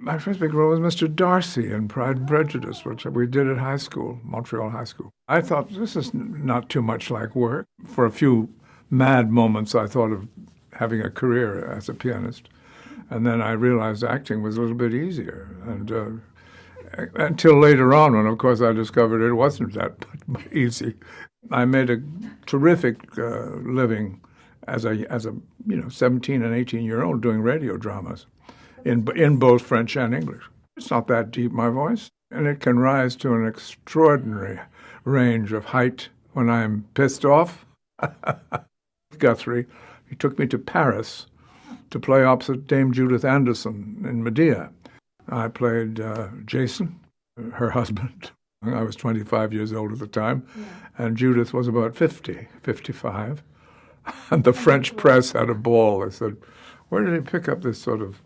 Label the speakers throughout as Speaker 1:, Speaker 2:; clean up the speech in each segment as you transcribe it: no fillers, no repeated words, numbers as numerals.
Speaker 1: My first big role was Mr. Darcy in Pride and Prejudice, which we did at high school, Montreal High School. I thought this is not too much like work. For a few mad moments, I thought of having a career as a pianist. And then I realized acting was a little bit easier. And until later on, when, of course, I discovered it wasn't that easy. I made a terrific living as a 17 and 18-year-old doing radio dramas in both French and English. It's not that deep, my voice, and it can rise to an extraordinary range of height when I'm pissed off. Guthrie, he took me to Paris to play opposite Dame Judith Anderson in Medea. I played Jason, her husband. I was 25 years old at the time, and Judith was about 50, 55. And the French press had a ball. They said, where did he pick up this sort of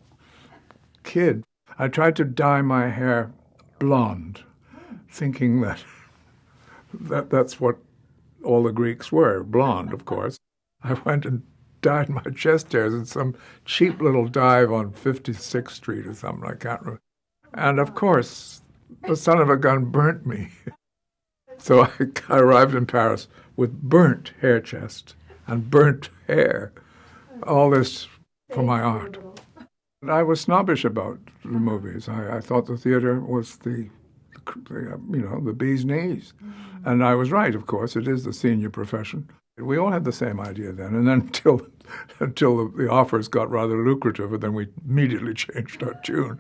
Speaker 1: kid? I tried to dye my hair blonde, thinking that's what all the Greeks were, blonde, of course. I went and dyed my chest hairs in some cheap little dive on 56th Street or something, I can't remember. And of course, the son of a gun burnt me. So I arrived in Paris with burnt hair chest and burnt hair, all this for my art. I was snobbish about the movies. I thought the theater was the bee's knees. And I was right, of course. It is the senior profession. We all had the same idea then. And then until the offers got rather lucrative, and then we immediately changed our tune.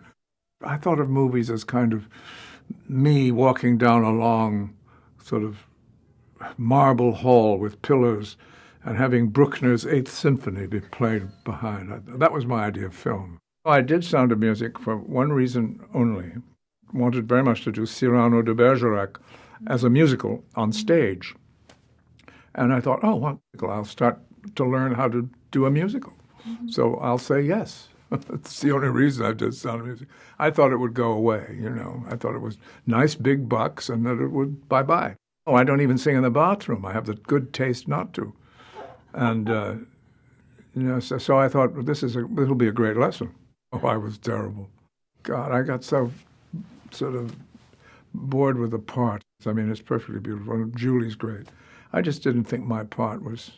Speaker 1: I thought of movies as kind of me walking down a long sort of marble hall with pillars and having Bruckner's Eighth Symphony be played behind. That was my idea of film. I did Sound of Music for one reason only. Wanted very much to do Cyrano de Bergerac as a musical on stage. And I thought, I'll start to learn how to do a musical. So I'll say yes. It's the only reason I did Sound of Music. I thought it would go away, I thought it was nice big bucks and that it would bye-bye. I don't even sing in the bathroom. I have the good taste not to. And, so I thought, this will be a great lesson. Oh, I was terrible. God, I got so sort of bored with the part. I mean, it's perfectly beautiful. Julie's great. I just didn't think my part was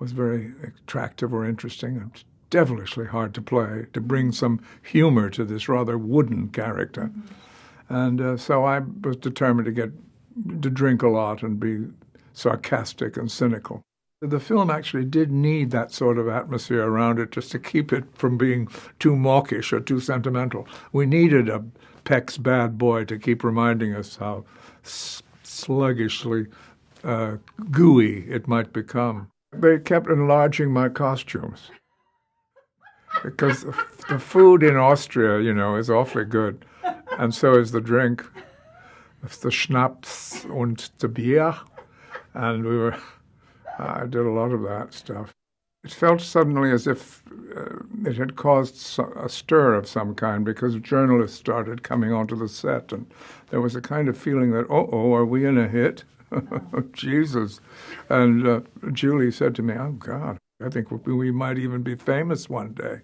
Speaker 1: very attractive or interesting. It's devilishly hard to play, to bring some humor to this rather wooden character. And so I was determined to drink a lot and be sarcastic and cynical. The film actually did need that sort of atmosphere around it just to keep it from being too mawkish or too sentimental. We needed a Peck's bad boy to keep reminding us how sluggishly gooey it might become. They kept enlarging my costumes because the food in Austria, is awfully good, and so is the drink. It's the Schnaps und the Bier, and I did a lot of that stuff. It felt suddenly as if it had caused a stir of some kind because journalists started coming onto the set, and there was a kind of feeling that, are we in a hit? Jesus. And Julie said to me, oh, God, I think we might even be famous one day.